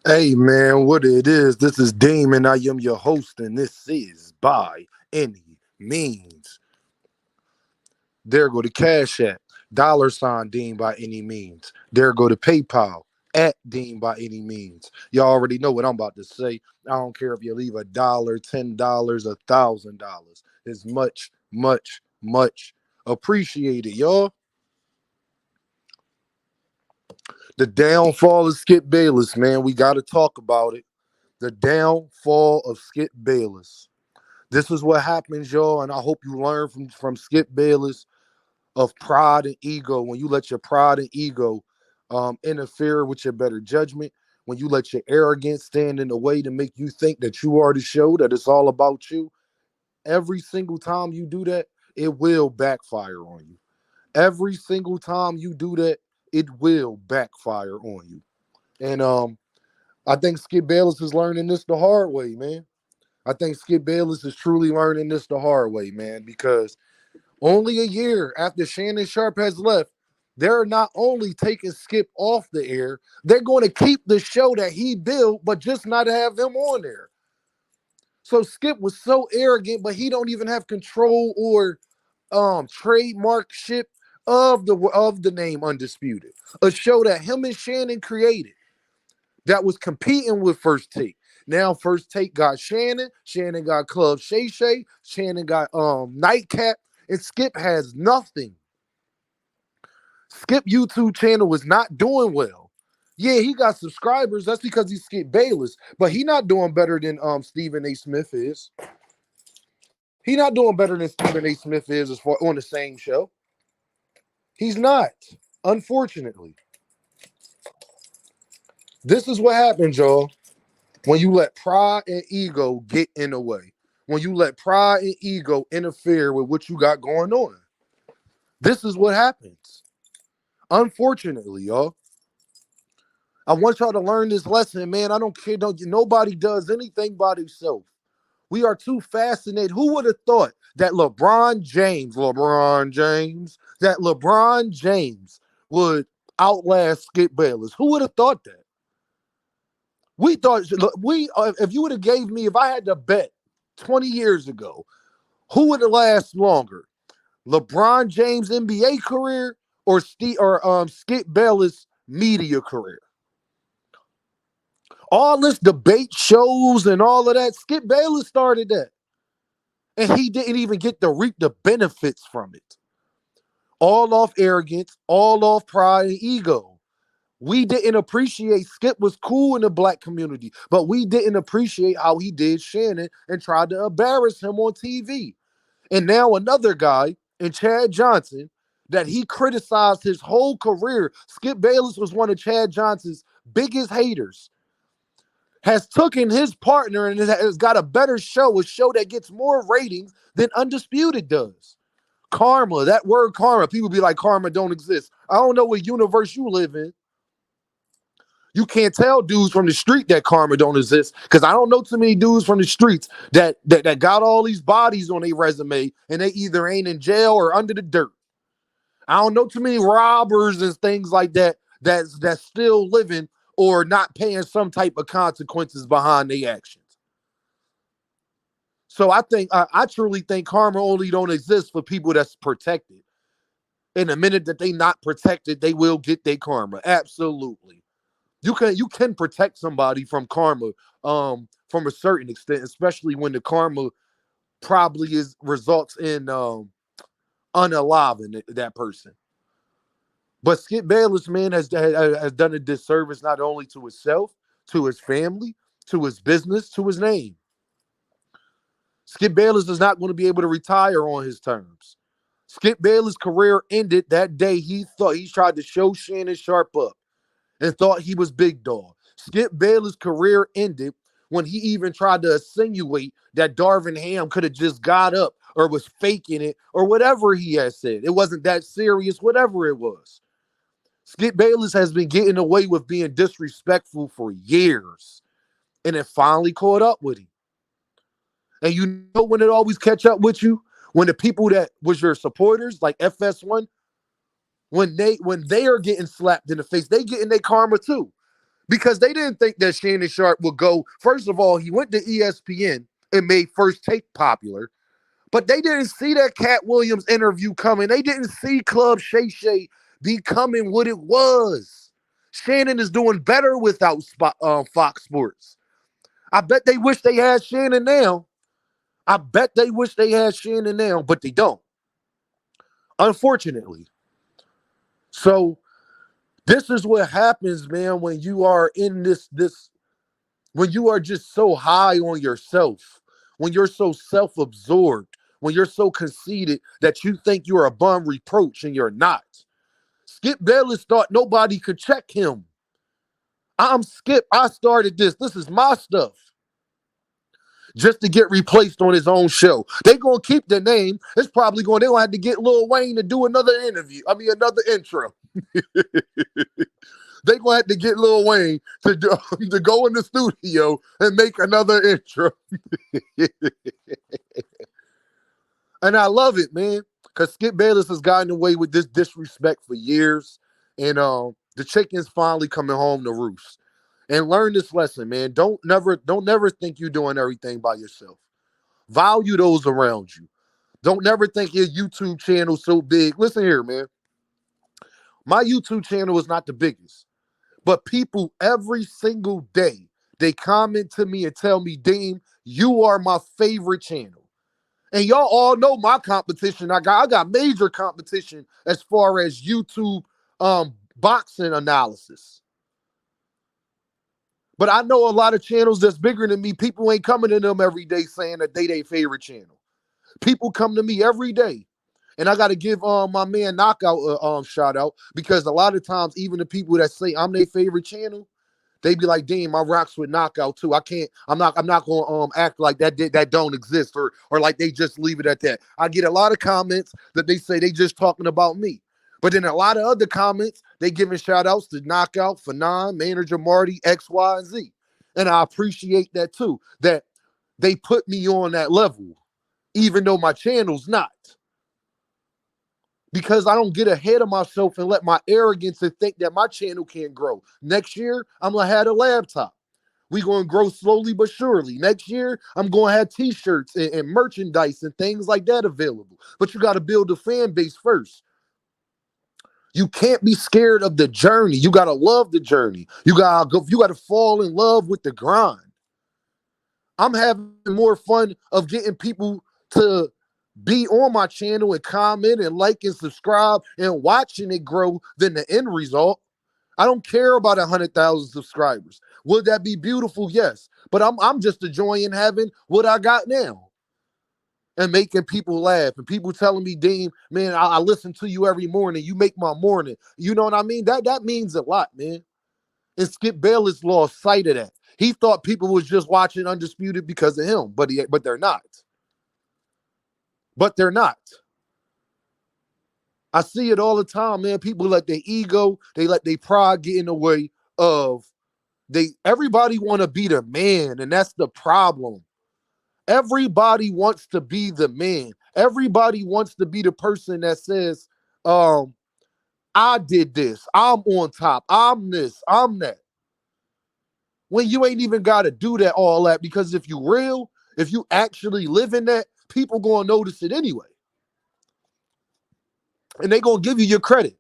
Hey man, what it is? This is Damon. I am your host, and this is By Any Means. There go the Cash App, $ Dean by any means. There go the PayPal at Dean by any means. Y'all already know what I'm about to say. I don't care if you leave $1, $10, $1,000. It's much, much, much appreciated, y'all. The downfall of Skip Bayless, man. We got to talk about it. The downfall of Skip Bayless. This is what happens, y'all, and I hope you learn from Skip Bayless of pride and ego. When you let your pride and ego interfere with your better judgment, when you let your arrogance stand in the way to make you think that you are the show, that it's all about you, every single time you do that, it will backfire on you. Every single time you do that, it will backfire on you. And I think Skip Bayless is learning this the hard way, man. I think Skip Bayless is truly learning this the hard way, man, because only a year after Shannon Sharpe has left, they're not only taking Skip off the air, they're going to keep the show that he built, but just not have him on there. So Skip was so arrogant, but he don't even have control or trademark ship of the name Undisputed, a show that him and Shannon created that was competing with First Take. Now First Take got Shannon, Shannon got clubshayshay, Shannon got Nightcap, and Skip has nothing. Skip YouTube channel is not doing well. Yeah, he got subscribers. That's because he Skip Bayless, but he not doing better than Stephen A. Smith is. He not doing better than Stephen A. Smith is as far on the same show. He's not. Unfortunately, this is what happens, y'all. When you let pride and ego get in the way, when you let pride and ego interfere with what you got going on, this is what happens. Unfortunately, y'all. I want y'all to learn this lesson, man. I don't care. Nobody does anything by themselves. We are too fascinated. Who would have thought that LeBron James would outlast Skip Bayless? Who would have thought that? We thought if you would have gave me, if I had to bet 20 years ago, who would have last longer? LeBron James NBA career or Skip Bayless media career? All this debate shows and all of that, Skip Bayless started that. And he didn't even get to reap the benefits from it. All off arrogance, all off pride and ego. We didn't appreciate Skip was cool in the black community, but we didn't appreciate how he did Shannon and tried to embarrass him on TV. And now another guy in Chad Johnson that he criticized his whole career. Skip Bayless was one of Chad Johnson's biggest haters. Has taken his partner and has got a better show, a show that gets more ratings than Undisputed does. Karma, that word karma, people be like, karma don't exist. I don't know what universe you live in. You can't tell dudes from the street that karma don't exist because I don't know too many dudes from the streets that got all these bodies on their resume and they either ain't in jail or under the dirt. I don't know too many robbers and things like that that's still living or not paying some type of consequences behind their actions. So I truly think karma only don't exist for people that's protected. In the minute that they not protected, they will get their karma. Absolutely. You can protect somebody from karma from a certain extent, especially when the karma probably is results in unaliving that person. But Skip Bayless, man, has done a disservice not only to himself, to his family, to his business, to his name. Skip Bayless is not going to be able to retire on his terms. Skip Bayless' career ended that day he tried to show Shannon Sharpe up and thought he was big dog. Skip Bayless' career ended when he even tried to insinuate that Darvin Ham could have just got up or was faking it or whatever he had said. It wasn't that serious, whatever it was. Skip Bayless has been getting away with being disrespectful for years, and it finally caught up with him. And you know when it always catch up with you? When the people that was your supporters, like FS1, when they are getting slapped in the face, they getting their karma too. because they didn't think that Shannon Sharpe would go. First of all, he went to ESPN and made First Take popular, but they didn't see that Cat Williams interview coming. They didn't see Club Shay Shay becoming what it was. Shannon is doing better without Fox Sports. I bet they wish they had Shannon now. I bet they wish they had Shannon now, but they don't. Unfortunately. So this is what happens, man, when you are in this when you are just so high on yourself, when you're so self-absorbed, when you're so conceited that you think you're above reproach and you're not. Skip Bayless thought nobody could check him. I'm Skip. I started this. This is my stuff. Just to get replaced on his own show. They gonna keep the name. It's probably they're gonna have to get Lil Wayne to do another interview. I mean, another intro. They gonna have to get Lil Wayne to go in the studio and make another intro. And I love it, man, because Skip Bayless has gotten away with this disrespect for years, and the chicken's finally coming home to roost. And learn this lesson, man. Don't never think you're doing everything by yourself. Value those around you. Don't never think your YouTube channel is so big. Listen here, man. My YouTube channel is not the biggest, but people every single day, they comment to me and tell me, Dean, you are my favorite channel. And y'all all know my competition. I got major competition as far as YouTube boxing analysis. But I know a lot of channels that's bigger than me. People ain't coming to them every day saying that they their favorite channel. People come to me every day. And I got to give my man Knockout a shout out, because a lot of times, even the people that say I'm their favorite channel, they be like, damn, I rocks with Knockout too. I'm not gonna act like that don't exist, or like they just leave it at that. I get a lot of comments that they say they just talking about me. But then a lot of other comments, they giving shout outs to Knockout, Fanon, Manager Marty, X, Y, and Z. And I appreciate that too, that they put me on that level, even though my channel's not. Because I don't get ahead of myself and let my arrogance and think that my channel can't grow. Next year, I'm going to have a laptop. We're going to grow slowly but surely. Next year, I'm going to have t-shirts and merchandise and things like that available. But you got to build a fan base first. You can't be scared of the journey. You got to love the journey. You got to fall in love with the grind. I'm having more fun of getting people to be on my channel and comment and like and subscribe and watching it grow than the end result. I don't care about 100,000 subscribers. Would that be beautiful? Yes. But I'm just enjoying having what I got now and making people laugh, and people telling me, Dean, man, I listen to you every morning. You make my morning. You know what I mean? That means a lot, man. And Skip Bayless lost sight of that. He thought people was just watching Undisputed because of him, but they're not. But they're not. I see it all the time, man. People let their ego, they let their pride get in the way of everybody want to be the man, and that's the problem. Everybody wants to be the man. Everybody wants to be the person that says, I did this. I'm on top. I'm this. I'm that. When you ain't even got to do that, all that, because if you real, if you actually live in that, people going to notice it anyway. And they going to give you your credit.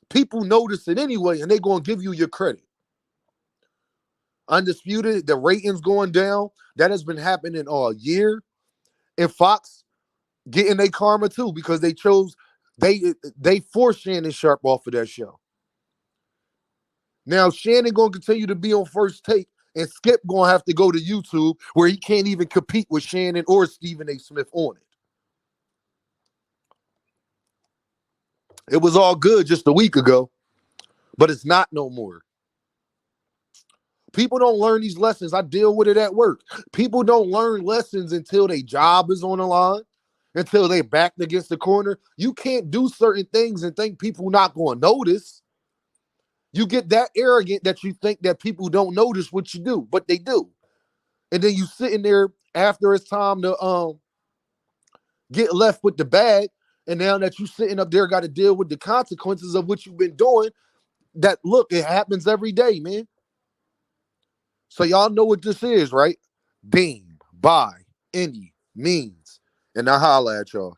People notice it anyway, and they going to give you your credit. Undisputed, the ratings going down. That has been happening all year. And Fox getting their karma too, because they forced Shannon Sharpe off of that show. Now Shannon gonna continue to be on First Take, and Skip gonna have to go to YouTube, where he can't even compete with Shannon or Stephen A. Smith on it. It was all good just a week ago, but it's not no more. People don't learn these lessons. I deal with it at work. People don't learn lessons until their job is on the line, until they backed against the corner. You can't do certain things and think people not going to notice. You get that arrogant that you think that people don't notice what you do, but they do. And then you sitting there after it's time to get left with the bag, and now that you sitting up there got to deal with the consequences of what you've been doing. That, look, it happens every day, man. So y'all know what this is, right? Deem by any means. And I holla at y'all.